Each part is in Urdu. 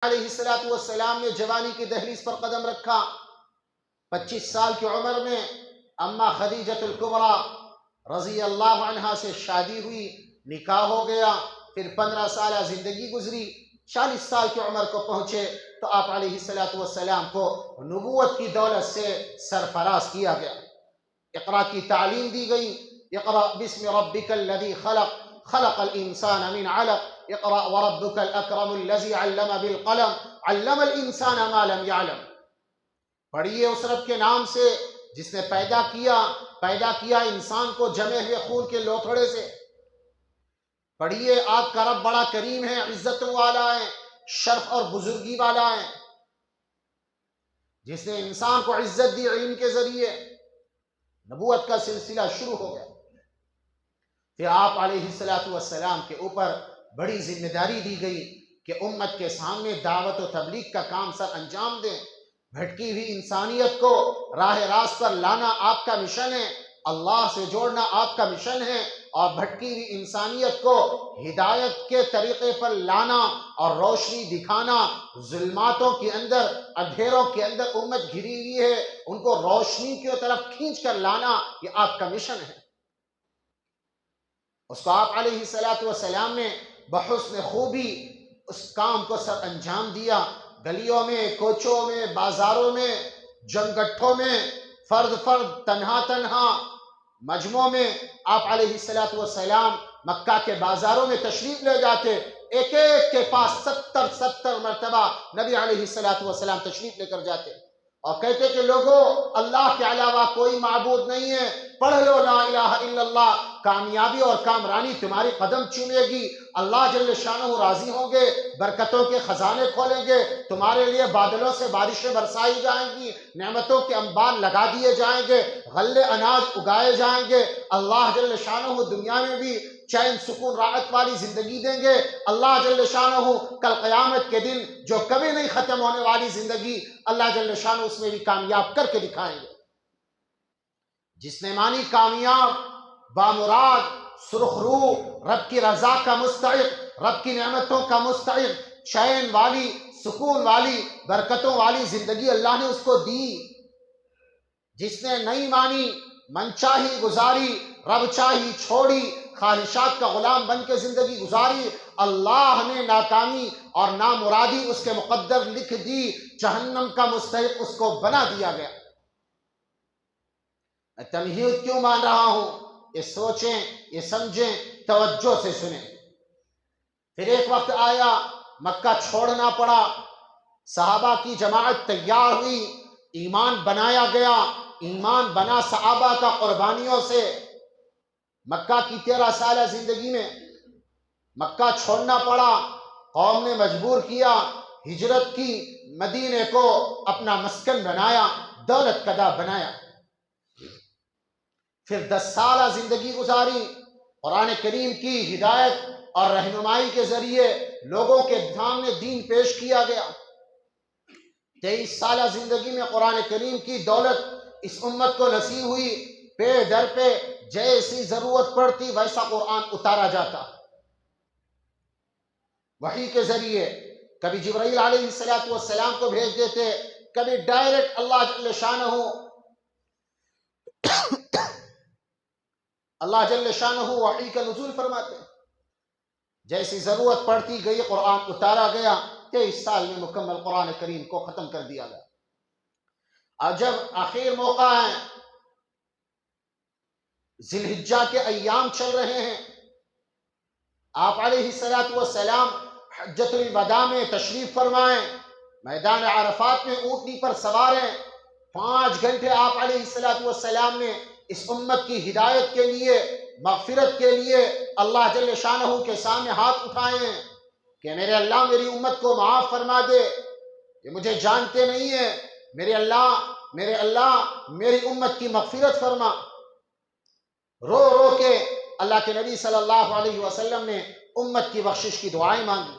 علیہ السلام نے جوانی کی دہلیز پر قدم رکھا، 25 سال کی عمر میں اماں خدیجۃ الکبریٰ رضی اللہ عنہا سے شادی ہوئی، نکاح ہو گیا، پھر 15 سالہ زندگی گزری، 40 سال کی عمر کو پہنچے تو آپ علیہ السلام کو نبوت کی دولت سے سرفراز کیا گیا، اقرا کی تعلیم دی گئی، اقرا بسم ربک الذی خلق خلق الانسان من علق اقرا وربک الاکرم الذی علم بالقلم علم الانسان ما لم يعلم، پڑھیے اس رب کے نام سے جس نے پیدا کیا انسان کو جمے ہوئے خون کے لوتھڑے سے، پڑھیے آپ کا رب بڑا کریم ہے، عزتوں والا ہے، شرف اور بزرگی والا ہے، جس نے انسان کو عزت دی علم کے ذریعے۔ نبوت کا سلسلہ شروع ہو گیا، پھر آپ علیہ السلام کے اوپر بڑی ذمہ داری دی گئی کہ امت کے سامنے دعوت و تبلیغ کا کام سر انجام دیں، بھٹکی ہوئی انسانیت کو راہ راست پر لانا آپ کا مشن ہے، اللہ سے جوڑنا آپ کا مشن ہے، اور بھٹکی ہوئی انسانیت کو ہدایت کے طریقے پر لانا اور روشنی دکھانا، ظلماتوں کے اندر، اندھیروں کے اندر امت گھری ہوئی ہے، ان کو روشنی کی طرف کھینچ کر لانا، یہ آپ کا مشن ہے۔ اس کو آپ علیہ السلام نے بحسن خوبی اس کام کو سر انجام دیا، گلیوں میں، کوچوں میں، بازاروں میں، جنگٹھوں میں، فرد تنہا مجموعوں میں آپ علیہ السلام مکہ کے بازاروں میں تشریف لے جاتے، ایک ایک کے پاس 70 مرتبہ نبی علیہ السلام تشریف لے کر جاتے اور کہتے کہ لوگوں، اللہ کے علاوہ کوئی معبود نہیں ہے، پڑھ لو لا الہ الا اللہ، کامیابی اور کامرانی تمہاری قدم چومے گی، اللہ جل شانہ راضی ہوں گے، برکتوں کے خزانے کھولیں گے، تمہارے لیے بادلوں سے بارشیں برسائی جائیں گی، نعمتوں کے انبار لگا دیے جائیں گے، غلے اناج اگائے جائیں گے، اللہ جل شانہ دنیا میں بھی چین سکون راحت والی زندگی دیں گے، اللہ جل شانہ کل قیامت کے دن جو کبھی نہیں ختم ہونے والی زندگی اللہ جل شانہ اس میں بھی کامیاب کر کے دکھائیں گے۔ جس نے مانی کامیاب، بامراد، سرخ روح، رب کی رضا کا مستحق، رب کی نعمتوں کا مستحق، چین والی، سکون والی، برکتوں والی زندگی اللہ نے اس کو دی۔ جس نے نہیں مانی، من چاہی گزاری، رب چاہی چھوڑی، خواہشات کا غلام بن کے زندگی گزاری، اللہ نے ناکامی اور نامرادی اس کے مقدر لکھ دی، جہنم کا مستحق اس کو بنا دیا گیا۔ میں تمہید کیوں مان رہا ہوں؟ یہ سوچیں، یہ سمجھیں، توجہ سے سنیں۔ پھر ایک وقت آیا، مکہ چھوڑنا پڑا، صحابہ کی جماعت تیار ہوئی، ایمان بنایا گیا، ایمان بنا صحابہ کا قربانیوں سے۔ مکہ کی 13 سالہ زندگی میں مکہ چھوڑنا پڑا، قوم نے مجبور کیا، ہجرت کی، مدینے کو اپنا مسکن بنایا، دولت کدہ بنایا۔ پھر 10 سالہ زندگی گزاری، قرآن کریم کی ہدایت اور رہنمائی کے ذریعے لوگوں کے سامنے دین پیش کیا گیا۔ 23 سالہ زندگی میں قرآن کریم کی دولت اس امت کو نصیب ہوئی، پہ در پہ جیسی ضرورت پڑتی ویسا قرآن اتارا جاتا، وحی کے ذریعے، کبھی جبرائیل علیہ السلام کو بھیج دیتے، کبھی ڈائریکٹ اللہ جل شانہ وحی کا نزول فرماتے، جیسی ضرورت پڑتی گئی قرآن اتارا گیا، 23 سال میں مکمل قرآن کریم کو ختم کر دیا گیا۔ اور جب آخر موقع ہے، ذی الحجہ کے ایام چل رہے ہیں، آپ علیہ السلام حجۃ الوداع میں تشریف فرمائیں، میدان عرفات میں اونٹنی پر سوار ہیں، 5 گھنٹے آپ علیہ السلام نے اس امت کی ہدایت کے لیے، مغفرت کے لیے اللہ جل شانہ کے سامنے ہاتھ اٹھائے ہیں کہ میرے اللہ میری امت کو معاف فرما دے، یہ مجھے جانتے نہیں ہیں، میرے اللہ میری امت کی مغفرت فرما۔ رو رو کے اللہ کے نبی صلی اللہ علیہ وسلم نے امت کی بخشش کی دعائیں مانگی۔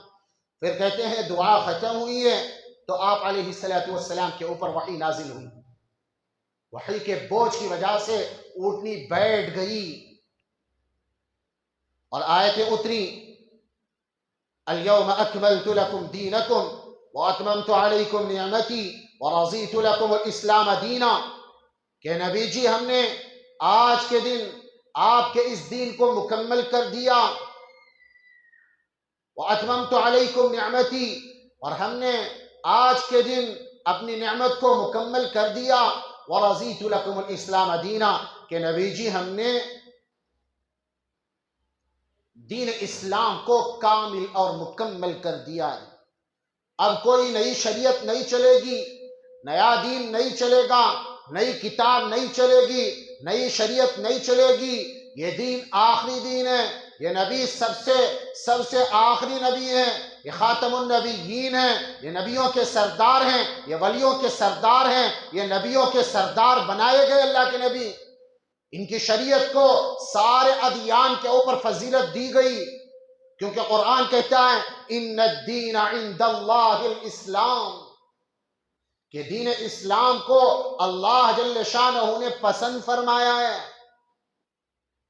پھر کہتے ہیں دعا ختم ہوئی ہے تو آپ علیہ السلام کے اوپر وحی نازل ہوئی، وحی کے بوجھ کی وجہ سے اونٹنی بیٹھ گئی اور آیتیں اتری، الیوم اکملت لکم دینکم، وَأَتْمَمْتُ عَلَيْكُمْ نِعْمَتِي وَرَضِيتُ لَكُمُ الْإِسْلَامَ دِينًا، کہ نبی جی ہم نے آج کے دن آپ کے اس دین کو مکمل کر دیا. وَأَتْمَمْتُ عَلَيْكُمْ نِعْمَتِي، اور ہم نے آج کے دن اپنی نعمت کو مکمل کر دیا. وَرَضِيتُ لَكُمُ الْإِسْلَامَ دِينًا، کہ نبی جی ہم نے دین اسلام کو کامل اور مکمل کر دیا ہے. اب کوئی نئی شریعت نہیں چلے گی، نیا دین نہیں چلے گا، نئی کتاب نہیں چلے گی، نئی شریعت نہیں چلے گی. یہ دین آخری دین ہے. یہ نبی سب سے آخری نبی ہیں. یہ خاتم النبیین ہیں. یہ نبیوں کے سردار ہیں. یہ ولیوں کے سردار ہیں. یہ نبیوں کے سردار بنائے گئے اللہ کے نبی. ان کی شریعت کو سارے ادیان کے اوپر فضیلت دی گئی، کیونکہ قرآن کہتا ہے ان الدین عند اللہ الاسلام، کہ دین اسلام کو اللہ جل شانہ نے پسند فرمایا ہے.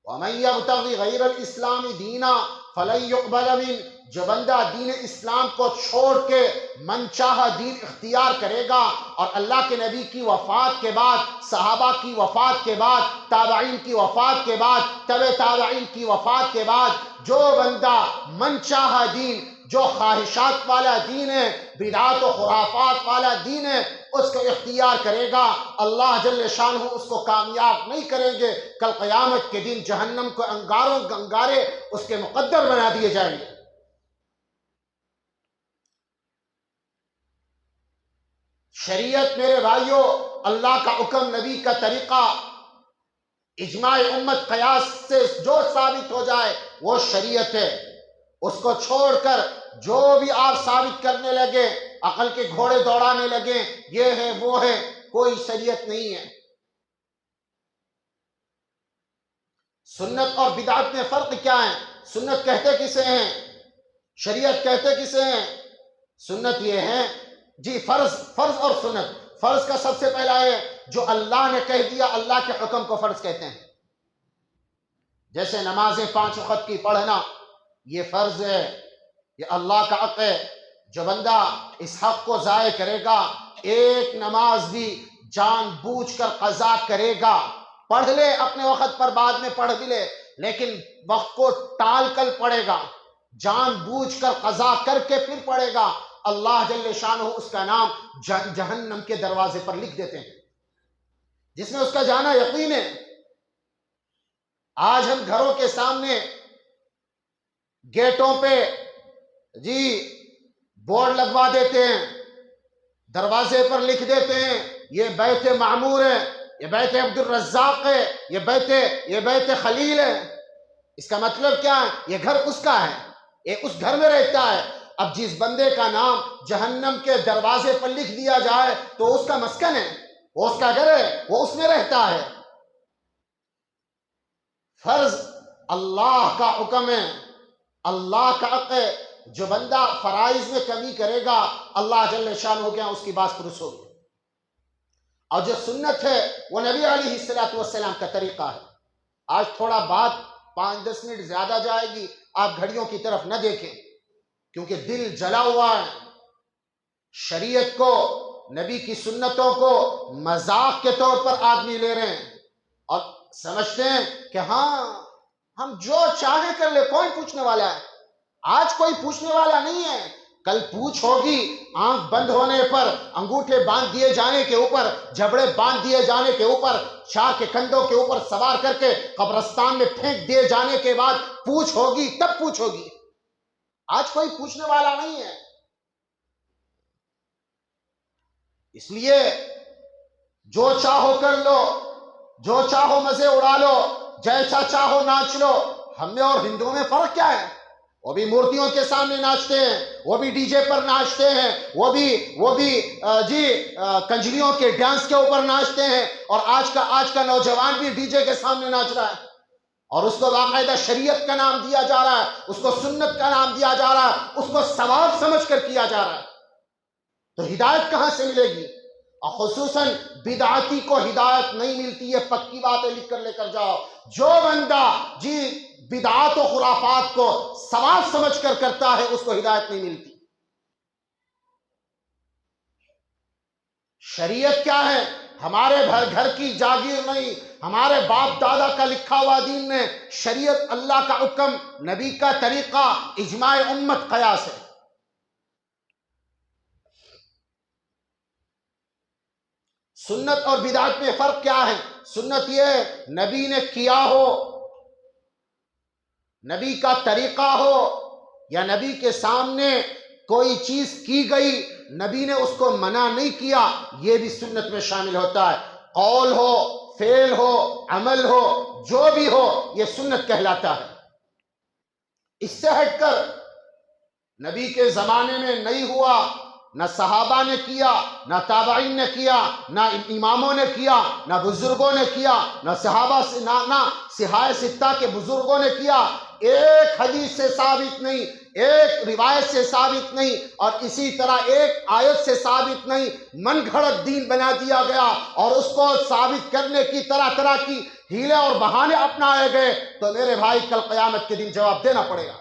وَمَن يَبْتَغِ غَيْرَ الْإِسْلَامِ دِينًا فَلَن يُقْبَلَ مِنْهُ، جو بندہ دین اسلام کو چھوڑ کے من چاہا دین اختیار کرے گا، اور اللہ کے نبی کی وفات کے بعد، صحابہ کی وفات کے بعد، تابعین کی وفات کے بعد، تبع تابعین کی وفات کے بعد جو بندہ من چاہا دین، جو خواہشات والا دین ہے، بدعات و خرافات والا دین ہے، اس کو اختیار کرے گا، اللہ جل شانہ اس کو کامیاب نہیں کریں گے. کل قیامت کے دن جہنم کو انگارے اس کے مقدر بنا دیے جائیں گے. شریعت میرے بھائیوں، اللہ کا حکم، نبی کا طریقہ، اجماع امت قیاس سے جو ثابت ہو جائے وہ شریعت ہے. اس کو چھوڑ کر جو بھی آپ ثابت کرنے لگے، عقل کے گھوڑے دوڑانے لگے، یہ ہے وہ ہے، کوئی شریعت نہیں ہے. سنت اور بدعت میں فرق کیا ہے؟ سنت کہتے کسے ہیں؟ شریعت کہتے کسے ہیں؟ سنت یہ ہے جی فرض اور سنت. فرض کا سب سے پہلا ہے جو اللہ نے کہہ دیا، اللہ کے حکم کو فرض کہتے ہیں. جیسے نمازیں 5 وقت کی پڑھنا، یہ فرض ہے، یہ اللہ کا حق ہے. جو بندہ اس حق کو ضائع کرے گا، ایک نماز بھی جان بوجھ کر قضا کرے گا، پڑھ لے اپنے وقت پر، بعد میں پڑھ بھی لے، لیکن وقت کو ٹال کر پڑھے گا، جان بوجھ کر قضا کر کے پھر پڑھے گا، اللہ جل شانہ اس کا نام جہنم کے دروازے پر لکھ دیتے ہیں، جس میں اس کا جانا یقین ہے. آج ہم گھروں کے سامنے گیٹوں پہ جی بورڈ لگوا دیتے ہیں، دروازے پر لکھ دیتے ہیں یہ بیت معمور ہے، یہ بیت عبد الرزاق ہے، یہ بیت خلیل ہے. اس کا مطلب کیا ہے؟ یہ گھر اس کا ہے، یہ اس گھر میں رہتا ہے. اب جس بندے کا نام جہنم کے دروازے پر لکھ دیا جائے تو اس کا مسکن ہے، وہ اس کا گھر ہے، وہ اس میں رہتا ہے. فرض اللہ کا حکم ہے، اللہ کا حق ہے. جو بندہ فرائض میں کمی کرے گا، اللہ جل شانہ ہو گیا اس کی باس پرس ہوگی. اور جو سنت ہے وہ نبی علیہ السلام کا طریقہ ہے. آج تھوڑا بات 5-10 منٹ زیادہ جائے گی، آپ گھڑیوں کی طرف نہ دیکھیں، کیونکہ دل جلا ہوا ہے. شریعت کو، نبی کی سنتوں کو مذاق کے طور پر آدمی لے رہے ہیں اور سمجھتے ہیں کہ ہاں ہم جو چاہیں کر لے، کوئی پوچھنے والا ہے. آج کوئی پوچھنے والا نہیں ہے، کل پوچھ ہوگی. آنکھ بند ہونے پر، انگوٹھے باندھ دیے جانے کے اوپر، جبڑے باندھ دیے جانے کے اوپر، شاہ کے کندھوں کے اوپر سوار کر کے قبرستان میں پھینک دیے جانے کے بعد پوچھ ہوگی، تب پوچھ ہوگی. آج کوئی پوچھنے والا نہیں ہے. اس لیے جو چاہو کر لو، جو چاہو مزے اڑا لو، جیسا چاہو ناچ لو. ہم میں اور ہندوؤں میں فرق کیا ہے؟ وہ بھی مورتیوں کے سامنے ناچتے ہیں، وہ بھی ڈی جے پر ناچتے ہیں، وہ بھی کنجریوں کے ڈانس کے اوپر ناچتے ہیں. اور آج کا نوجوان بھی ڈی جے کے سامنے ناچ رہا ہے، اور اس کو باقاعدہ شریعت کا نام دیا جا رہا ہے، اس کو سنت کا نام دیا جا رہا ہے، اس کو ثواب سمجھ کر کیا جا رہا ہے. تو ہدایت کہاں سے ملے گی؟ اور خصوصاً بدعاتی کو ہدایت نہیں ملتی ہے. پکی باتیں لکھ کر لے کر جاؤ. جو بندہ جی بدعات و خرافات کو ثواب سمجھ کر کرتا ہے، اس کو ہدایت نہیں ملتی. شریعت کیا ہے؟ ہمارے گھر کی جاگیر نہیں، ہمارے باپ دادا کا لکھا ہوا دین نے، شریعت اللہ کا حکم، نبی کا طریقہ، اجماع امت، قیاس ہے۔ سنت اور بدعت میں فرق کیا ہے؟ سنت یہ ہے نبی نے کیا ہو، نبی کا طریقہ ہو، یا نبی کے سامنے کوئی چیز کی گئی، نبی نے اس کو منع نہیں کیا، یہ بھی سنت میں شامل ہوتا ہے۔ قول ہو، فعل ہو، عمل ہو، جو بھی ہو، یہ سنت کہلاتا ہے۔ اس سے ہٹ کر نبی کے زمانے میں نہیں ہوا، نہ صحابہ نے کیا، نہ تابعین نے کیا، نہ اماموں نے کیا، نہ بزرگوں نے کیا، نہ صحابہ سے نہ صحابہ ستہ کے بزرگوں نے کیا، ایک حدیث سے ثابت نہیں، ایک روایت سے ثابت نہیں، اور اسی طرح ایک آیت سے ثابت نہیں، من گھڑت دین بنا دیا گیا، اور اس کو ثابت کرنے کی طرح طرح کی ہیلے اور بہانے اپنائے گئے، تو میرے بھائی کل قیامت کے دن جواب دینا پڑے گا۔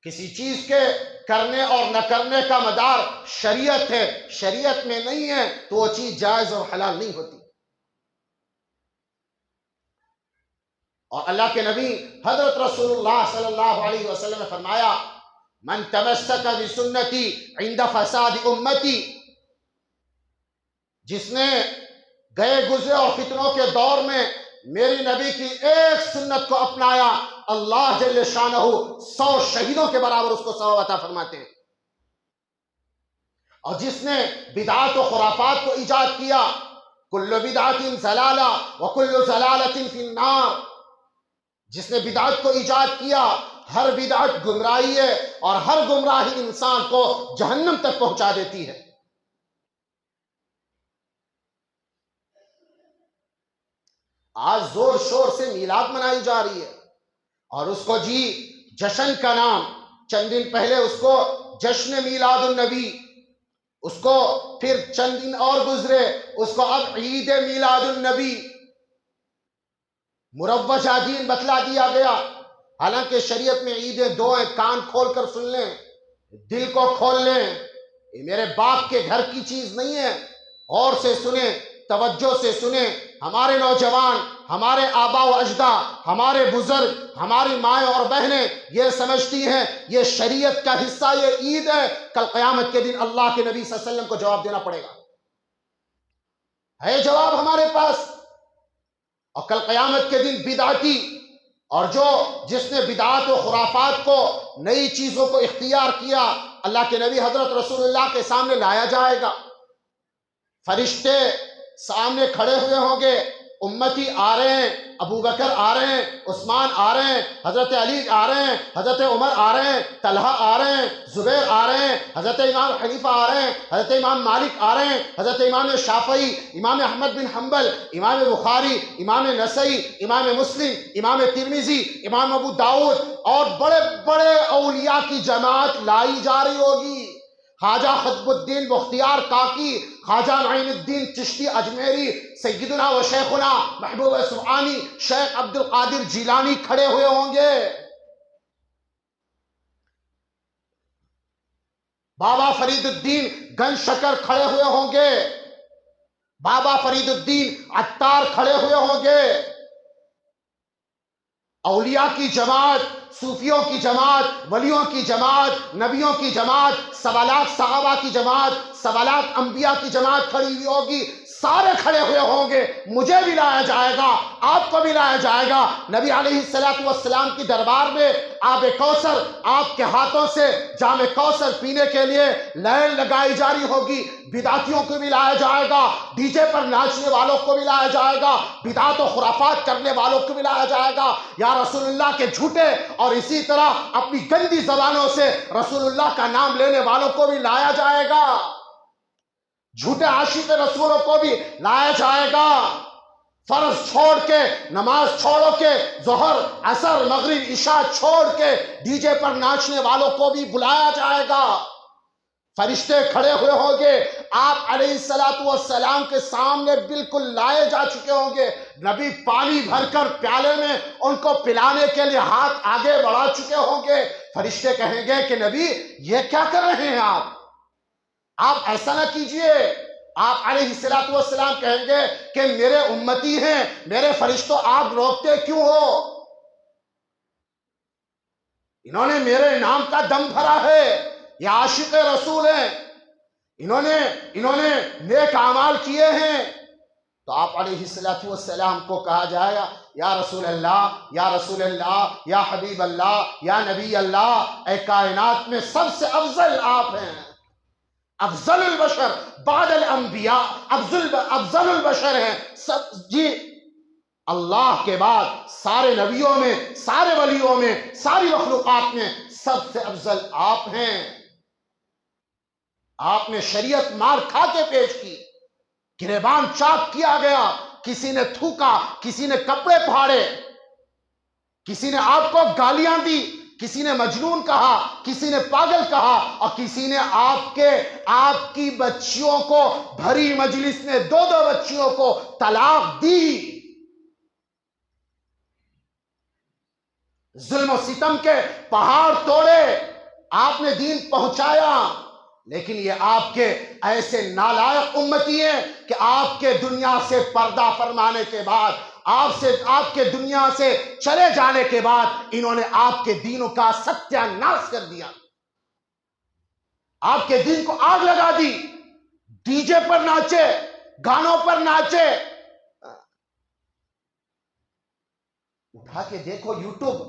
کسی چیز کے کرنے اور نہ کرنے کا مدار شریعت ہے، شریعت میں نہیں ہے تو وہ چیز جائز اور حلال نہیں ہوتی۔ اور اللہ کے نبی حضرت رسول اللہ صلی اللہ علیہ وسلم نے فرمایا، من تمسک بسنتی عند فساد امتی، جس نے گئے گزرے اور فتنوں کے دور میں میری نبی کی ایک سنت کو اپنایا، اللہ جل شانہ 100 شہیدوں کے برابر اس کو ثواب عطا فرماتے ہیں۔ اور جس نے بدعات و خرافات کو ایجاد کیا، کل بدعت ضلالہ وکل ضلالۃ فی النار، جس نے بدعت کو ایجاد کیا، ہر بدعت گمراہی ہے، اور ہر گمراہی انسان کو جہنم تک پہنچا دیتی ہے۔ آج زور شور سے میلاد منائی جا رہی ہے، اور اس کو جشن کا نام، چند دن پہلے اس کو جشن میلاد النبی، اس کو پھر چند دن اور گزرے اس کو اب عید میلاد النبی، مروجہ دین بتلا دیا گیا۔ حالانکہ شریعت میں عیدیں 2 ہیں، کان کھول کر سن لیں، دل کو کھول لیں، یہ میرے باپ کے گھر کی چیز نہیں ہے، غور سے سنیں، توجہ سے سنیں۔ ہمارے نوجوان، ہمارے آبا و اجداد، ہمارے بزرگ، ہماری مائیں اور بہنیں یہ سمجھتی ہیں یہ شریعت کا حصہ، یہ عید ہے، کل قیامت کے دن اللہ کے نبی صلی اللہ علیہ وسلم کو جواب دینا پڑے گا۔ ہے جواب ہمارے پاس۔ اور کل قیامت کے دن بدعتی، اور جس نے بدعات و خرافات کو، نئی چیزوں کو اختیار کیا، اللہ کے نبی حضرت رسول اللہ کے سامنے لایا جائے گا، فرشتے سامنے کھڑے ہوئے ہوں گے، امتی آ رہے ہیں، ابو بکر آ رہے ہیں، عثمان آ رہے ہیں، حضرت علی آ رہے ہیں، حضرت عمر آ رہے ہیں، طلحہ آ رہے ہیں، زبیر آ رہے ہیں، حضرت امام حنیفہ آ رہے ہیں، حضرت امام مالک آ رہے ہیں، حضرت امام شافعی، امام احمد بن حنبل، امام بخاری، امام نسائی، امام مسلم، امام ترمذی، امام ابو داؤد، اور بڑے بڑے اولیاء کی جماعت لائی جا رہی ہوگی۔ خواجہ قطب الدین بختیار کاکی، خواجہ معین الدین چشتی اجمیری، سیدنا و شیخنا محبوب سبحانی شیخ عبد القادر جیلانی کھڑے ہوئے ہوں گے، بابا فرید الدین گن شکر کھڑے ہوئے ہوں گے، بابا فرید الدین عطار کھڑے ہوئے ہوں گے۔ اولیاء کی جماعت، صوفیوں کی جماعت، ولیوں کی جماعت، نبیوں کی جماعت، 1.25 لاکھ صحابہ کی جماعت، 1.25 لاکھ انبیاء کی جماعت کھڑی ہوئی ہوگی، سارے کھڑے ہوئے ہوں گے، مجھے بھی لایا جائے گا، آپ کو بھی لایا جائے گا۔ نبی علیہ السلام کی دربار میں آب کوثر، آپ کے ہاتھوں سے جام کوثر پینے کے لیے لائن لگائی جاری ہوگی، بدعتیوں کو بھی لایا جائے گا، ڈی جے پر ناچنے والوں کو بھی لایا جائے گا، بدعت و خرافات کرنے والوں کو بھی لایا جائے گا، یا رسول اللہ کے جھوٹے اور اسی طرح اپنی گندی زبانوں سے رسول اللہ کا نام لینے والوں کو بھی لایا جائے گا، جھوٹے عاشق رسولوں کو بھی لایا جائے گا۔ فرض چھوڑ کے، نماز چھوڑو کے، ظہر عصر مغرب عشاء چھوڑ کے ڈی جے پر ناچنے والوں کو بھی بلایا جائے گا، فرشتے کھڑے ہوئے ہوں گے، آپ علیہ السلام کے سامنے بالکل لائے جا چکے ہوں گے، نبی پانی بھر کر پیالے میں ان کو پلانے کے لیے ہاتھ آگے بڑھا چکے ہوں گے، فرشتے کہیں گے کہ نبی یہ کیا کر رہے ہیں آپ ایسا نہ کیجئے. آپ علیہ السلام کہیں گے کہ میرے امتی ہیں، میرے فرشتوں، آپ روکتے کیوں ہو؟ انہوں نے میرے نام کا دم بھرا ہے، یہ عاشق رسول ہیں، انہوں نے نیک اعمال کیے ہیں. تو آپ علیہ السلام کو کہا جائے گا یا رسول اللہ، یا رسول اللہ، یا حبیب اللہ، یا نبی اللہ، اے کائنات میں سب سے افضل آپ ہیں، افضل البشر بعد الانبیاء، افضل البشر ہیں سب. جی اللہ کے بعد سارے نبیوں میں، سارے ولیوں میں، ساری مخلوقات میں سب سے افضل آپ ہیں. آپ نے شریعت مار کھا کے پیش کی، گریبان چاک کیا گیا، کسی نے تھوکا، کسی نے کپڑے پھاڑے، کسی نے آپ کو گالیاں دی، کسی نے مجنون کہا، کسی نے پاگل کہا، اور کسی نے آپ کی بچیوں کو بھری مجلس میں دو بچیوں کو طلاق دی. ظلم و ستم کے پہاڑ توڑے، آپ نے دین پہنچایا. لیکن یہ آپ کے ایسے نالائق امتی ہیں کہ آپ کے دنیا سے پردہ فرمانے کے بعد، آپ کے دنیا سے چلے جانے کے بعد انہوں نے آپ کے دینوں کا ستیہ ناش کر دیا، آپ کے دین کو آگ لگا دی. ڈی جے پر ناچے، گانوں پر ناچے. اٹھا کے دیکھو یوٹیوب،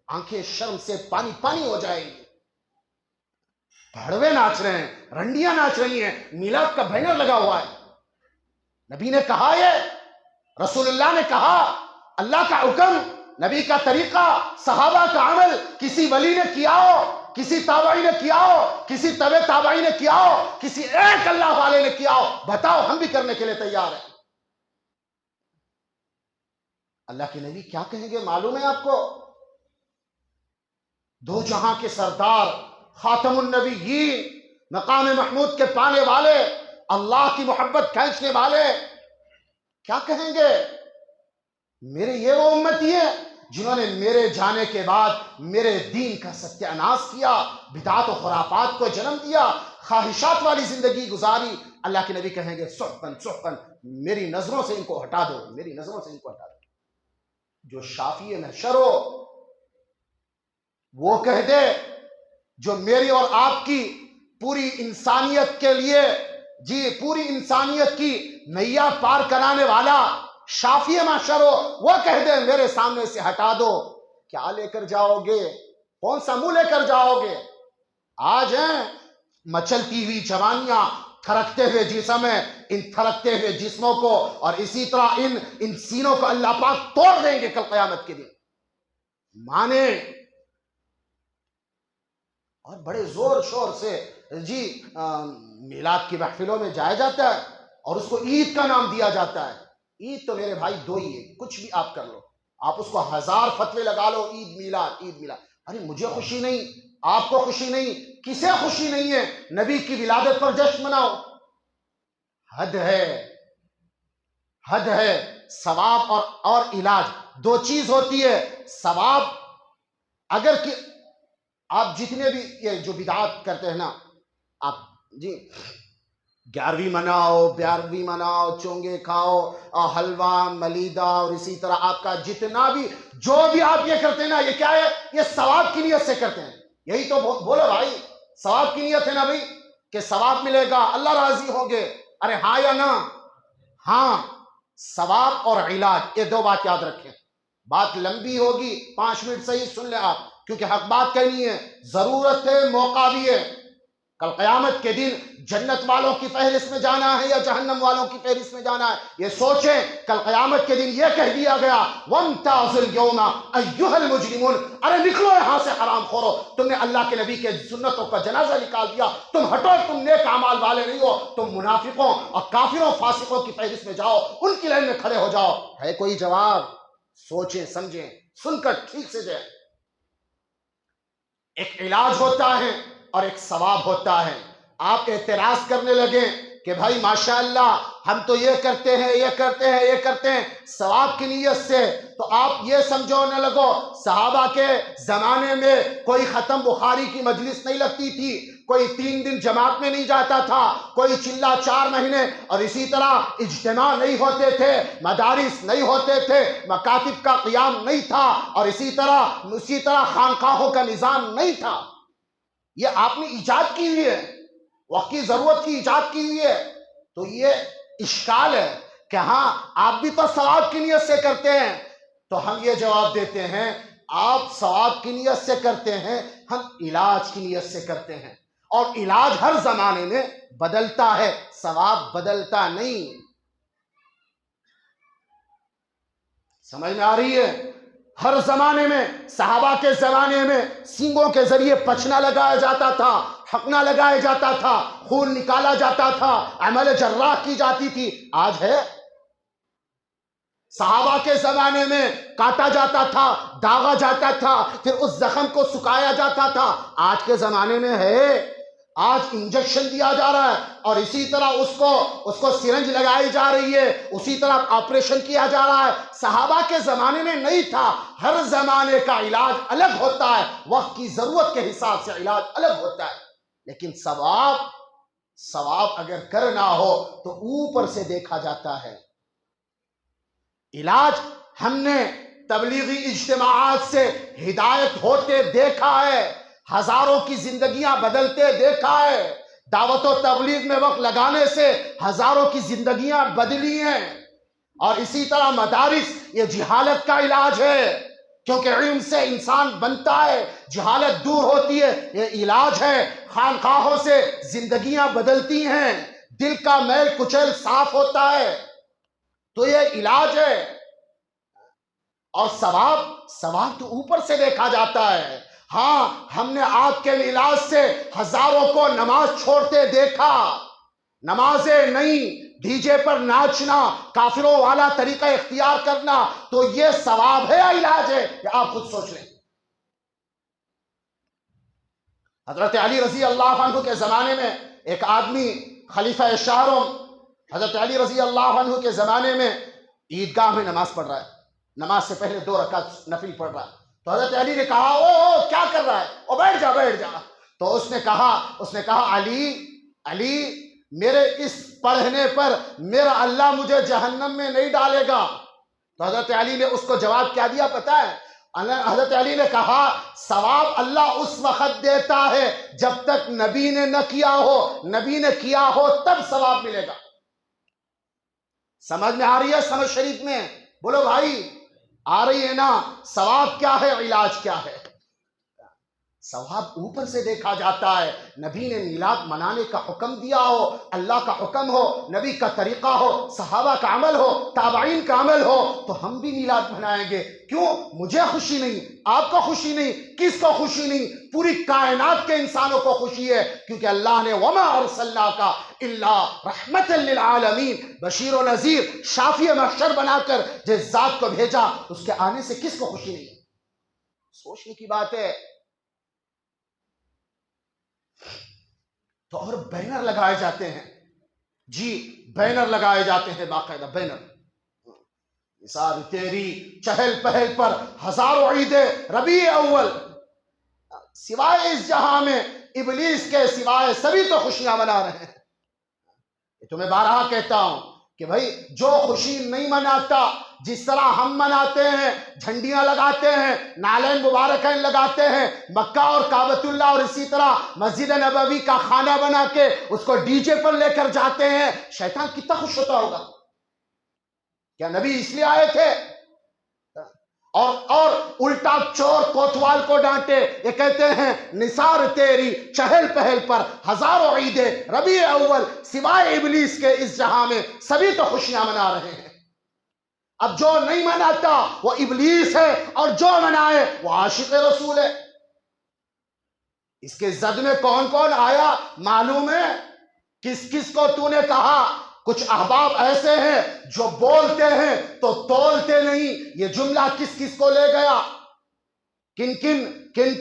آنکھیں شرم سے پانی پانی ہو جائیں گی. بھڑوے ناچ رہے ہیں، رنڈیاں ناچ رہی ہیں، میلاد کا بینر لگا ہوا ہے. نبی نے کہا، یہ رسول اللہ نے کہا، اللہ کا حکم، نبی کا طریقہ، صحابہ کا عمل، کسی ولی نے کیا ہو، کسی تابعی نے کیا ہو، کسی تبع تابعی نے کیا ہو، کسی ایک اللہ والے نے کیا ہو، بتاؤ، ہم بھی کرنے کے لیے تیار ہیں. اللہ کے نبی کیا کہیں گے معلوم ہے آپ کو؟ دو جہاں کے سردار، خاتم النبیین، مقام محمود کے پانے والے، اللہ کی محبت کھینچنے والے، کیا کہیں گے؟ میرے یہ وہ امتی ہے جنہوں نے میرے جانے کے بعد میرے دین کا ستیہ ناش کیا، بدعات و خرافات کو جنم دیا، خواہشات والی زندگی گزاری. اللہ کے نبی کہیں گے سحقاً سحقاً، میری نظروں سے ان کو ہٹا دو، میری نظروں سے ان کو ہٹا دو. جو شافی محشر ہو وہ کہہ دے، جو میری اور آپ کی پوری انسانیت کے لیے، جی پوری انسانیت کی نیا پار کرانے والا شافی محشر ہو، وہ کہہ دے میرے سامنے سے ہٹا دو. کیا لے کر جاؤ گے؟ کون سا منہ لے کر جاؤ گے؟ آج ہیں مچلتی ہوئی جوانیاں، تھرکتے ہوئے جسم ہیں، ان تھرکتے ہوئے جسموں کو اور اسی طرح ان سینوں کو اللہ پاک توڑ دیں گے کل قیامت کے دن. مانے اور بڑے زور شور سے جی میلاد کی محفلوں میں جایا جاتا ہے اور اس کو عید کا نام دیا جاتا ہے. عید تو میرے بھائی دو ہی ہے، کچھ بھی آپ کر لو، آپ اس کو ہزار فتوے لگا لو، عید میلاد عید میلاد. ارے مجھے خوشی نہیں، آپ کو خوشی نہیں، کسے خوشی نہیں ہے نبی کی ولادت پر جشن مناؤ. حد ہے، حد ہے. ثواب اور علاج دو چیز ہوتی ہے. ثواب اگر کہ آپ جتنے بھی یہ جو بدعات کرتے ہیں نا، آپ جی 11ویں مناؤ، 12ویں مناؤ، چونگے کھاؤ اور حلوہ ملیدہ، اور اسی طرح آپ کا جتنا بھی جو بھی آپ یہ کرتے ہیں نا، یہ کیا ہے؟ یہ ثواب کی نیت سے کرتے ہیں. یہی تو بولو بھائی، ثواب کی نیت ہے نا بھائی، کہ ثواب ملے گا، اللہ راضی ہوں گے. ارے ہاں یا نہ؟ ہاں. ثواب اور علاج، یہ دو بات یاد رکھیں. بات لمبی ہوگی، 5 منٹ صحیح سن لیں آپ، کیونکہ حق بات کہنی ہے، ضرورت ہے، موقع بھی ہے. کل قیامت کے دن جنت والوں کی فہرست میں جانا ہے یا جہنم والوں کی فہرست میں جانا ہے، یہ سوچیں. کل قیامت کے دن یہ کہہ دیا گیا وَامْتَازُوا الْيَوْمَ أَيُّهَا الْمُجْرِمُونَ، ارے نکلو یہاں سے حرام خورو، تم نے اللہ کے نبی کے سنتوں کا جنازہ نکال دیا، تم ہٹو، تم نیک اعمال والے نہیں ہو، تم منافقوں اور کافروں فاسقوں کی فہرست میں جاؤ، ان کی لائن میں کھڑے ہو جاؤ. ہے کوئی جواب؟ سوچیں سمجھیں، سن کر ٹھیک سے جائیں. ایک علاج ہوتا ہے اور ایک ثواب ہوتا ہے. آپ اعتراض کرنے لگیں کہ بھائی ماشاءاللہ ہم تو یہ کرتے ہیں یہ کرتے ہیں یہ کرتے ہیں ثواب کی نیت سے، تو آپ یہ سمجھو نہ لگو صحابہ کے زمانے میں کوئی ختم بخاری کی مجلس نہیں لگتی تھی، کوئی 3 دن جماعت میں نہیں جاتا تھا، کوئی چلہ 4 مہینے، اور اسی طرح اجتماع نہیں ہوتے تھے، مدارس نہیں ہوتے تھے، مکاتب کا قیام نہیں تھا، اور اسی طرح خانقاہوں کا نظام نہیں تھا۔ یہ آپ نے ایجاد کی ہوئی ہے، وقت کی ضرورت کی ایجاد کی ہوئی ہے۔ تو یہ اشکال ہے کہ ہاں آپ بھی تو ثواب کی نیت سے کرتے ہیں، تو ہم یہ جواب دیتے ہیں آپ ثواب کی نیت سے کرتے ہیں، ہم علاج کی نیت سے کرتے ہیں، اور علاج ہر زمانے میں بدلتا ہے، ثواب بدلتا نہیں۔ سمجھ میں آ رہی ہے؟ ہر زمانے میں، صحابہ کے زمانے میں سینگوں کے ذریعے پچنا لگایا جاتا تھا، حقنہ لگایا جاتا تھا، خون نکالا جاتا تھا، عمل جراح کی جاتی تھی۔ آج ہے؟ صحابہ کے زمانے میں کاٹا جاتا تھا، داغا جاتا تھا، پھر اس زخم کو سکھایا جاتا تھا۔ آج کے زمانے میں ہے؟ آج انجیکشن دیا جا رہا ہے، اور اسی طرح اس کو سرنج لگائی جا رہی ہے، اسی طرح آپریشن کیا جا رہا ہے۔ صحابہ کے زمانے میں نہیں تھا۔ ہر زمانے کا علاج الگ ہوتا ہے، وقت کی ضرورت کے حساب سے علاج الگ ہوتا ہے، لیکن ثواب اگر کرنا ہو تو اوپر سے دیکھا جاتا ہے۔ علاج ہم نے تبلیغی اجتماعات سے ہدایت ہوتے دیکھا ہے، ہزاروں کی زندگیاں بدلتے دیکھا ہے، دعوت و تبلیغ میں وقت لگانے سے ہزاروں کی زندگیاں بدلی ہیں۔ اور اسی طرح مدارس، یہ جہالت کا علاج ہے، کیونکہ علم سے انسان بنتا ہے، جہالت دور ہوتی ہے، یہ علاج ہے۔ خانقاہوں سے زندگیاں بدلتی ہیں، دل کا میل کچیل صاف ہوتا ہے، تو یہ علاج ہے۔ اور ثواب تو اوپر سے دیکھا جاتا ہے۔ ہاں ہم نے آگ کے علاج سے ہزاروں کو نماز چھوڑتے دیکھا، نمازیں نہیں، ڈی جے پر ناچنا، کافروں والا طریقہ اختیار کرنا، تو یہ ثواب ہے یا علاج ہے؟ کہ آپ خود سوچ لیں۔ حضرت علی رضی اللہ عنہ کے زمانے میں ایک آدمی، خلیفہ شہرم حضرت علی رضی اللہ عنہ کے زمانے میں عیدگاہ میں نماز پڑھ رہا ہے، نماز سے پہلے 2 رکعت نفل پڑھ رہا ہے۔ تو حضرت علی نے کہا او کیا کر رہا ہے؟ او بیٹھ جا۔ تو اس نے کہا علی میرے اس پڑھنے پر میرا اللہ مجھے جہنم میں نہیں ڈالے گا۔ تو حضرت علی نے اس کو جواب کیا دیا پتا ہے؟ حضرت علی نے کہا ثواب اللہ اس وقت دیتا ہے جب تک نبی نے نہ کیا ہو، نبی نے کیا ہو تب ثواب ملے گا۔ سمجھ میں آ رہی ہے؟ سمجھ شریف میں بولو بھائی، آ رہی ہے نا؟ ثواب کیا ہے، علاج کیا ہے؟ ثواب اوپر سے دیکھا جاتا ہے۔ نبی نے میلاد منانے کا حکم دیا ہو، اللہ کا حکم ہو، نبی کا طریقہ ہو، صحابہ کا عمل ہو، تابعین کا عمل ہو، تو ہم بھی میلاد منائیں گے۔ کیوں؟ مجھے خوشی نہیں، آپ کو خوشی نہیں، کس کو خوشی نہیں؟ پوری کائنات کے انسانوں کو خوشی ہے، کیونکہ اللہ نے وَمَا أَرْسَلْنَاكَ إِلَّا رَحْمَةً لِّلْعَالَمِينَ، بشیر و نذیر، شافی محشر بنا کر جس ذات کو بھیجا، اس کے آنے سے کس کو خوشی نہیں؟ سوچنے کی بات ہے۔ تو اور بینر لگائے جاتے ہیں، جی بینر لگائے جاتے ہیں، باقاعدہ بینر، نثار تیری چہل پہل پر ہزاروں عیدیں ربیع اول، سوائے اس جہاں میں ابلیس کے سوائے سبھی تو خوشیاں منا رہے ہیں۔ تمہیں بارہا کہتا ہوں کہ بھائی جو خوشی نہیں مناتا، جس طرح ہم مناتے ہیں، جھنڈیاں لگاتے ہیں، نالین مبارکین لگاتے ہیں، مکہ اور کعبۃ اللہ اور اسی طرح مسجد نبوی کا خانہ بنا کے اس کو ڈی جے پر لے کر جاتے ہیں، شیطان کتنا خوش ہوتا ہوگا؟ کیا نبی اس لیے آئے تھے؟ اور الٹا چور کوتوال کو ڈانٹے، یہ کہتے ہیں نثار تیری چہل پہل پر ہزاروں عیدیں ربیع اول، سوائے ابلیس کے اس جہاں میں سبھی تو خوشیاں منا رہے ہیں۔ اب جو نہیں مناتا وہ ابلیس ہے، اور جو منائے وہ عاشق رسول ہے۔ اس کے زد میں کون کون آیا معلوم ہے؟ کس کس کو تو نے کہا؟ کچھ احباب ایسے ہیں جو بولتے ہیں تو تولتے نہیں۔ یہ جملہ کس کس کو لے گیا؟ کن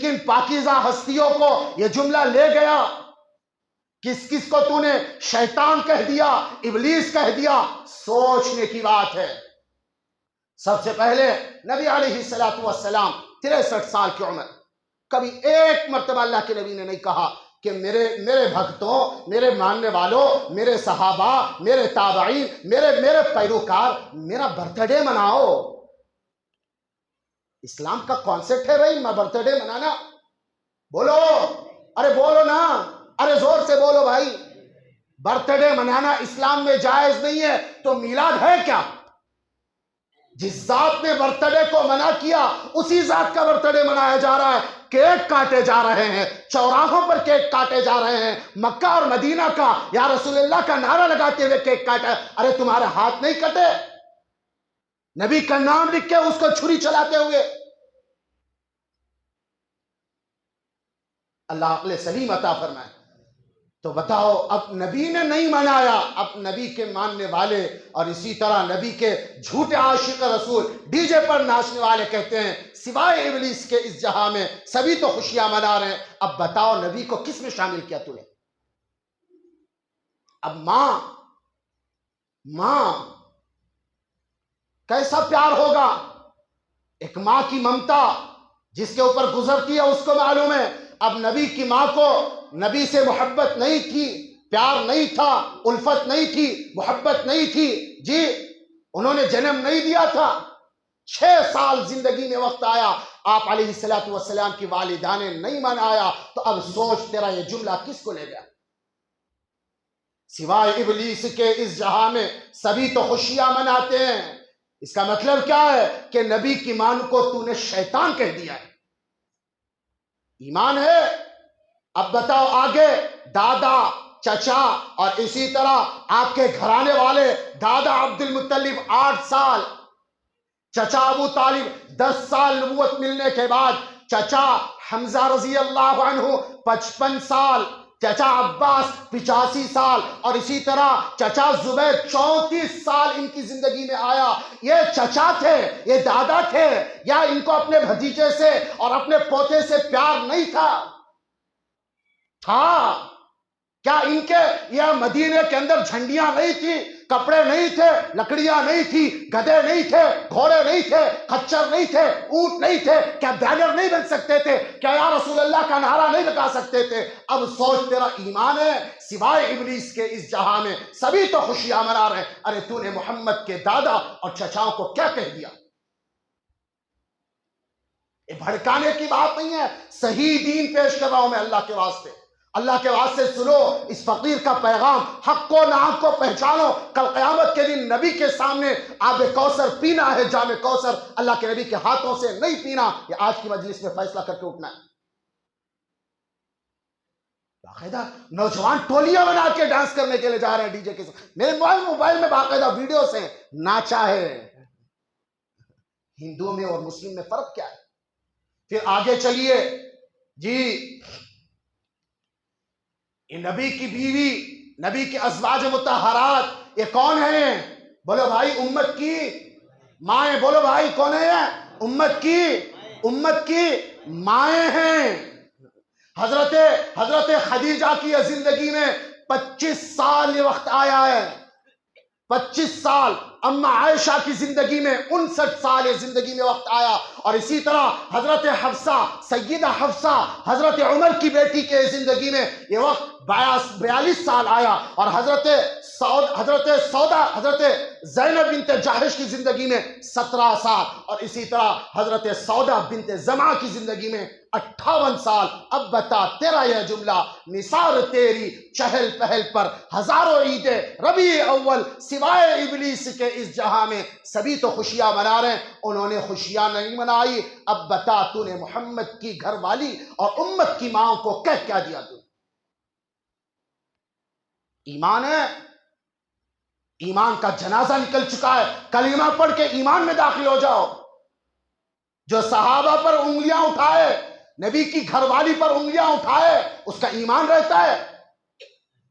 کن پاکیزہ ہستیوں کو یہ جملہ لے گیا؟ کس کس کو تو نے شیطان کہہ دیا، ابلیس کہہ دیا، سوچنے کی بات ہے۔ سب سے پہلے نبی علیہ الصلوۃ والسلام 63 سال کی عمر، کبھی ایک مرتبہ اللہ کے نبی نے نہیں کہا کہ میرے بھکتوں، میرے ماننے والوں، میرے صحابہ، میرے تابعین، میرے پیروکار، میرا برتھ ڈے مناؤ۔ اسلام کا کانسیپٹ ہے بھائی برتھ ڈے منانا؟ بولو، ارے بولو نا، ارے زور سے بولو بھائی۔ برتھ ڈے منانا اسلام میں جائز نہیں ہے، تو میلاد ہے کیا؟ جس ذات نے برتھ ڈے کو منع کیا اسی ذات کا برتھ ڈے منایا جا رہا ہے۔ کیک کاٹے جا رہے ہیں، چوراہوں پر کیک کاٹے جا رہے ہیں، مکہ اور مدینہ کا یا رسول اللہ کا نعرہ لگاتے ہوئے کیک کاٹا۔ ارے تمہارے ہاتھ نہیں کٹے؟ نبی کا نام لکھ کے اس کو چھری چلاتے ہوئے۔ اللہ عقل سلیم عطا فرمائے۔ تو بتاؤ، اب نبی نے نہیں منایا، اب نبی کے ماننے والے اور اسی طرح نبی کے جھوٹے عاشق رسول ڈی جے پر ناچنے والے کہتے ہیں سوائے ابلیس کے اس جہاں میں سبھی تو خوشیاں منا رہے ہیں۔ اب بتاؤ نبی کو کس میں شامل کیا تو نے؟ اب ماں کیسا پیار ہوگا؟ ایک ماں کی ممتا جس کے اوپر گزرتی ہے اس کو معلوم ہے۔ اب نبی کی ماں کو نبی سے محبت نہیں تھی، پیار نہیں تھا، الفت نہیں تھی، محبت نہیں تھی، جی انہوں نے جنم نہیں دیا تھا۔ 6 سال زندگی میں وقت آیا، آپ علیہ الصلوۃ والسلام کی والدہ نے نہیں منایا، تو اب سوچ تیرا یہ جملہ کس کو لے گیا؟ سوائے ابلیس کے اس جہاں میں سبھی تو خوشیاں مناتے ہیں۔ اس کا مطلب کیا ہے کہ نبی کی ماں کو تو نے شیطان کہہ دیا ہے۔ ایمان ہے؟ اب بتاؤ آگے، دادا، چچا اور اسی طرح آپ کے گھرانے والے، دادا عبد المطلب 8 سال، چچا ابو طالب 10 سال نبوت ملنے کے بعد، چچا حمزہ رضی اللہ عنہ 55 سال، چچا عباس 85 سال، اور اسی طرح چچا زبیر 34 سال ان کی زندگی میں آیا۔ یہ چچا تھے، یہ دادا تھے، یا ان کو اپنے بھتیجے سے اور اپنے پوتے سے پیار نہیں تھا؟ کیا ان کے یا مدینے کے اندر جھنڈیاں نہیں تھی، کپڑے نہیں تھے، لکڑیاں نہیں تھی، گدھے نہیں تھے، گھوڑے نہیں تھے، خچر نہیں تھے، اونٹ نہیں تھے؟ کیا بینر نہیں بن سکتے تھے؟ کیا یا رسول اللہ کا نعرہ نہیں لگا سکتے تھے؟ اب سوچ تیرا ایمان ہے؟ سوائے ابلیس کے اس جہاں میں سبھی تو خوشیاں منا رہے ہیں۔ ارے تو نے محمد کے دادا اور چچاؤں کو کیا کہہ دیا؟ یہ بھڑکانے کی بات نہیں ہے، صحیح دین پیش کر رہا ہوں میں اللہ کے واسطے۔ اللہ کے واسطے سنو اس فقیر کا پیغام، حق کو ناحق کو پہچانو۔ کل قیامت کے دن نبی کے سامنے آب کوثر پینا ہے، جام کوثر اللہ کے نبی کے ہاتھوں سے نہیں پینا، یہ آج کی مجلس میں فیصلہ کر کے اٹھنا ہے۔ باقاعدہ نوجوان ٹولیاں بنا کے ڈانس کرنے کے لیے جا رہے ہیں ڈی جے کے ساتھ۔ میرے موبائل میں باقاعدہ ویڈیوز ہیں، ناچا ہے۔ ہندو میں اور مسلم میں فرق کیا ہے؟ پھر آگے چلیے جی، یہ نبی کی بیوی، نبی کے ازواج مطہرات، یہ کون ہیں؟ بولو بھائی، امت کی مائیں۔ بولو بھائی، کون ہے؟ امت کی مائیں ہیں۔ حضرت خدیجہ کی زندگی میں 25 سال یہ وقت آیا ہے، 25 سال۔ اما عائشہ کی زندگی میں 59 سال یہ زندگی میں وقت آیا، اور اسی طرح حضرت حفصہ، سیدہ حفصہ، حضرت عمر کی بیٹی کے زندگی میں یہ وقت 42 سال آیا، اور حضرت زینب بنت جاحش کی زندگی میں 17 سال، اور اسی طرح حضرت سودا بنت زمعہ کی زندگی میں 58 سال۔ اب بتا تیرا یہ جملہ، نثار تیری چہل پہل پر ہزاروں عیدیں ربیع اول، سوائے ابلیس کے اس جہاں میں سبھی تو خوشیاں منا رہے ہیں، انہوں نے خوشیاں نہیں منائی۔ اب بتا تو نے محمد کی گھر والی اور امت کی ماں کو کیا دیا تو؟ ایمان ہے؟ ایمان کا جنازہ نکل چکا ہے، کلمہ پڑھ کے ایمان میں داخل ہو جاؤ۔ جو صحابہ پر انگلیاں اٹھائے، نبی کی گھر والی پر انگلیاں اٹھائے، اس کا ایمان رہتا ہے؟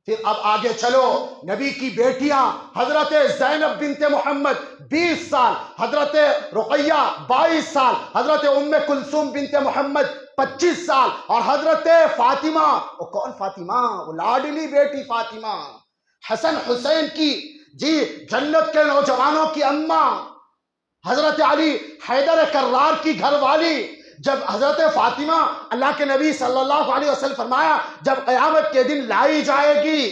پھر اب آگے چلو، نبی کی بیٹیاں، حضرت زینب بنت محمد 20 سال، حضرت رقیہ 22 سال، حضرت ام کلثوم بنت محمد 25 سال، اور حضرت فاطمہ، وہ کون فاطمہ؟ وہ لاڈلی بیٹی فاطمہ، حسن حسین کی جی جنت کے نوجوانوں کی اماں، حضرت علی حیدر کرار کی گھر والی۔ جب حضرت فاطمہ، اللہ کے نبی صلی اللہ علیہ وسلم فرمایا جب قیامت کے دن لائی جائے گی،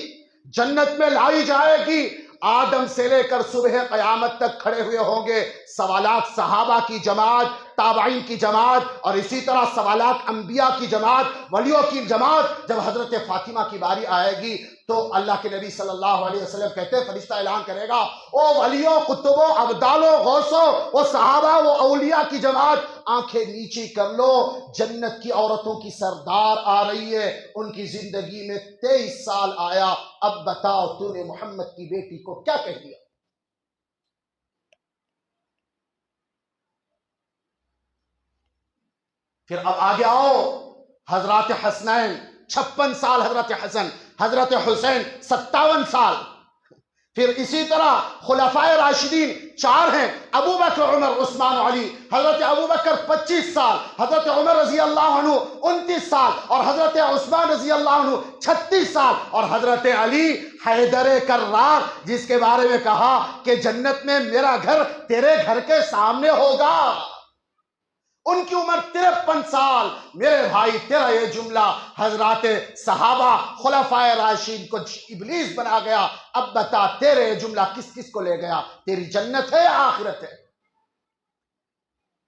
جنت میں لائی جائے گی، آدم سے لے کر صبح قیامت تک کھڑے ہوئے ہوں گے سوالات صحابہ کی جماعت، تابعین کی جماعت، اور اسی طرح سوالات انبیاء کی جماعت، ولیوں کی جماعت۔ جب حضرت فاطمہ کی باری آئے گی تو اللہ کے نبی صلی اللہ علیہ وسلم کہتے ہیں، فرشتہ اعلان کرے گا، او ولیوں، قطبوں، ابدالوں، غوثوں، وہ صحابہ، وہ اولیاء کی جماعت، آنکھیں نیچی کر لو، جنت کی عورتوں کی سردار آ رہی ہے، ان کی زندگی میں 23 سال آیا، اب بتاؤ تو نے محمد کی بیٹی کو کیا کہہ دیا؟ پھر اب آگے آؤ، حضرات حسنین 56 سال، حضرت حسن، حضرت حسین 57 سال۔ پھر اسی طرح خلفائے راشدین 4 ہیں، ابو بکر، عمر، عثمان، علی۔ حضرت ابو بکر 25 سال، حضرت عمر رضی اللہ عنہ 29 سال، اور حضرت عثمان رضی اللہ عنہ 36 سال، اور حضرت علی حیدر کرار، جس کے بارے میں کہا کہ جنت میں میرا گھر تیرے گھر کے سامنے ہوگا، ان کی عمر 53 سال۔ میرے بھائی، تیرا یہ جملہ حضرات صحابہ خلفائے راشدین کو ابلیس بنا گیا، اب بتا تیرے یہ جملہ کس کس کو لے گیا؟ تیری جنت ہے یا آخرت ہے؟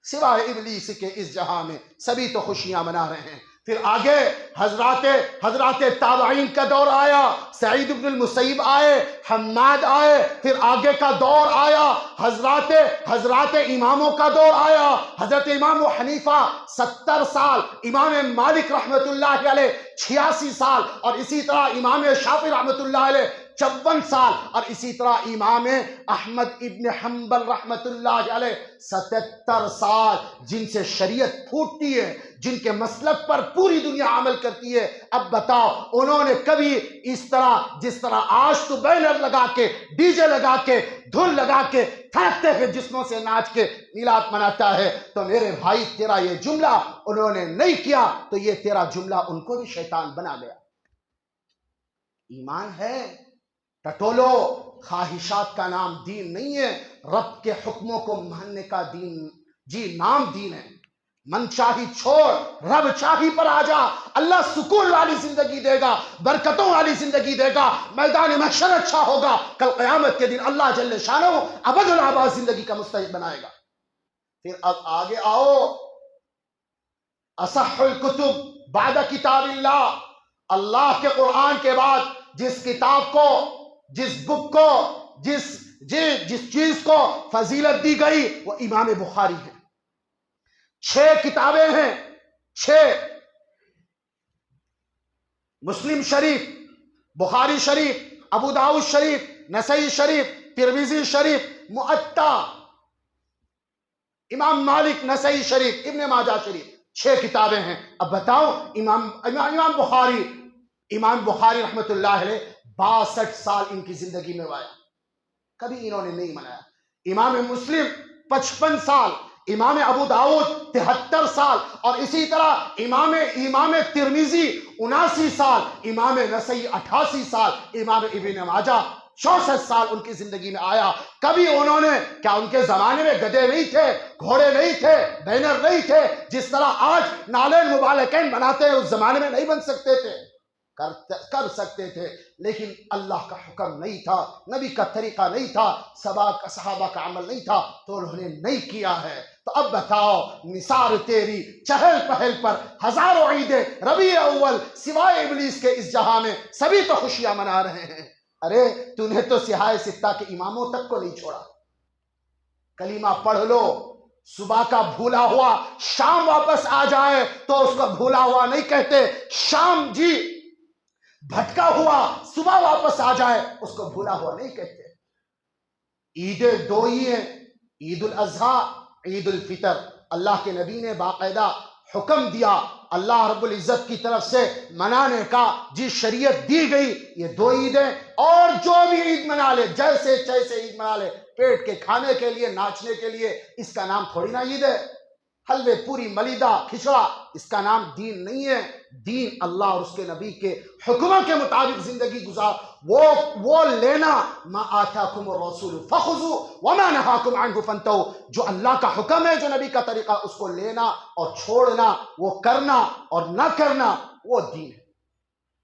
سوائے ابلیس کے اس جہاں میں سبھی تو خوشیاں منا رہے ہیں۔ پھر آگے حضرات تابعین کا دور آیا، سعید بن المسیب آئے، حماد آئے، پھر آگے کا دور آیا حضرات اماموں کا دور آیا، حضرت امام حنیفہ 70 سال، امام مالک رحمت اللہ علیہ 86 سال، اور اسی طرح امام شافعی رحمت اللہ علیہ 54 سال، اور اسی طرح امام احمد ابن حنبل رحمت اللہ علیہ 77 سال، جن سے شریعت پھوٹتی ہے، جن کے مسلک پر پوری دنیا عمل کرتی ہے۔ اب بتاؤ، انہوں نے کبھی اس طرح جس طرح آج تو بینر لگا کے، ڈی جے لگا کے، دھن لگا کے، تھکتے ہوئے جسموں سے ناچ کے میلاد مناتا ہے، تو میرے بھائی تیرا یہ جملہ انہوں نے نہیں کیا تو یہ تیرا جملہ ان کو بھی شیطان بنا گیا۔ ایمان ہے ٹٹولو، خواہشات کا نام دین نہیں ہے، رب کے حکموں کو ماننے کا دین جی نام دین ہے۔ من چاہی چھوڑ، رب چاہی پر آ جا، اللہ سکون والی زندگی دے گا، برکتوں والی زندگی دے گا، میدان محشر اچھا ہوگا، کل قیامت کے دن اللہ جل شانہ ابد الآباد زندگی کا مستحق بنائے گا۔ پھر اب آگے آؤ، اصح الکتب بعد کتاب اللہ، اللہ کے قرآن کے بعد جس کتاب کو، جس بک کو، جس چیز کو فضیلت دی گئی وہ امام بخاری ہے۔ 6 کتابیں ہیں، 6، مسلم شریف، بخاری شریف، ابو داؤد شریف، نسائی شریف، ترمذی شریف، موطا، امام مالک، نسائی شریف، ابن ماجہ شریف، 6 کتابیں ہیں۔ اب بتاؤ، امام بخاری رحمت اللہ علیہ 62 سال ان کی زندگی میں وایا، کبھی انہوں نے نہیں منایا۔ امام مسلم 55 سال، امام ابو داؤد 73 سال، اور اسی طرح امام ترمذی 79 سال، امام نسائی 88 سال، امام ابن ماجہ 64 سال ان کی زندگی میں آیا۔ کبھی انہوں نے، کیا ان کے زمانے میں گدھے نہیں تھے، گھوڑے نہیں تھے، بینر نہیں تھے؟ جس طرح آج نالین مبارکین بناتے ہیں، اس زمانے میں نہیں بن سکتے تھے؟ کر سکتے تھے، لیکن اللہ کا حکم نہیں تھا، نبی کا طریقہ نہیں تھا، صحابہ کا عمل نہیں تھا، تو انہوں نے نہیں کیا ہے۔ تو اب بتاؤ، نثار تیری چہل پہل پر ہزاروں عیدیں ربیع اول، سوائے ابلیس کے اس جہاں میں سبھی تو خوشیاں منا رہے ہیں۔ ارے تو نے تو سیاہ ستہ کے اماموں تک کو نہیں چھوڑا۔ کلمہ پڑھ لو، صبح کا بھولا ہوا شام واپس آ جائے تو اس کو بھولا ہوا نہیں کہتے، شام جی بھٹکا ہوا صبح واپس آ جائے اس کو بھولا ہوا نہیں کہتے۔ عیدیں 2 ہی ہیں، عید الاضحیٰ، عید الفطر۔ اللہ کے نبی نے باقاعدہ حکم دیا، اللہ رب العزت کی طرف سے منانے کا، جی شریعت دی گئی، یہ 2 عیدیں، اور جو بھی عید منا لے، جیسے عید منا لے، پیٹ کے کھانے کے لیے، ناچنے کے لیے، اس کا نام تھوڑی نا عید ہے۔ حلوے پوری ملیدہ کھچڑا، اس کا نام دین نہیں ہے۔ دین اللہ اور اس کے نبی کے حکموں کے مطابق زندگی گزار، وہ لینا، ما آتاکم الرسول فخذوا وما نہاکم عنہ فانتہوا، جو اللہ کا حکم ہے، جو نبی کا طریقہ، اس کو لینا اور چھوڑنا، وہ کرنا اور نہ کرنا، وہ دین ہے۔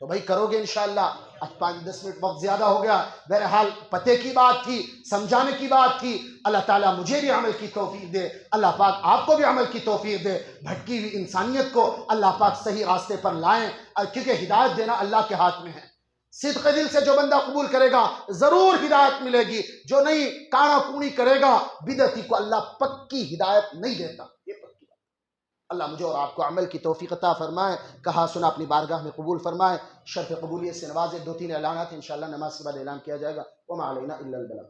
تو بھائی کرو گے انشاءاللہ۔ آج 5-10 منٹ وقت زیادہ ہو گیا، بہرحال پتے کی بات تھی، سمجھانے کی بات تھی۔ اللہ تعالیٰ مجھے بھی عمل کی توفیق دے، اللہ پاک آپ کو بھی عمل کی توفیق دے، بھٹکی ہوئی انسانیت کو اللہ پاک صحیح راستے پر لائیں، کیونکہ ہدایت دینا اللہ کے ہاتھ میں ہے۔ صدق دل سے جو بندہ قبول کرے گا ضرور ہدایت ملے گی، جو نہیں کانا کونی کرے گا، بدعتی کو اللہ پکی ہدایت نہیں دیتا، یہ پکی بات۔ اللہ مجھے اور آپ کو عمل کی توفیق عطا فرمائے، کہا سنا اپنی بارگاہ میں قبول فرمائے، شرف قبولیت سے نوازے۔ 2-3 اعلانات انشاءاللہ نماز کے بعد اعلان کیا جائے گا۔ وما علینا الا البلاغ۔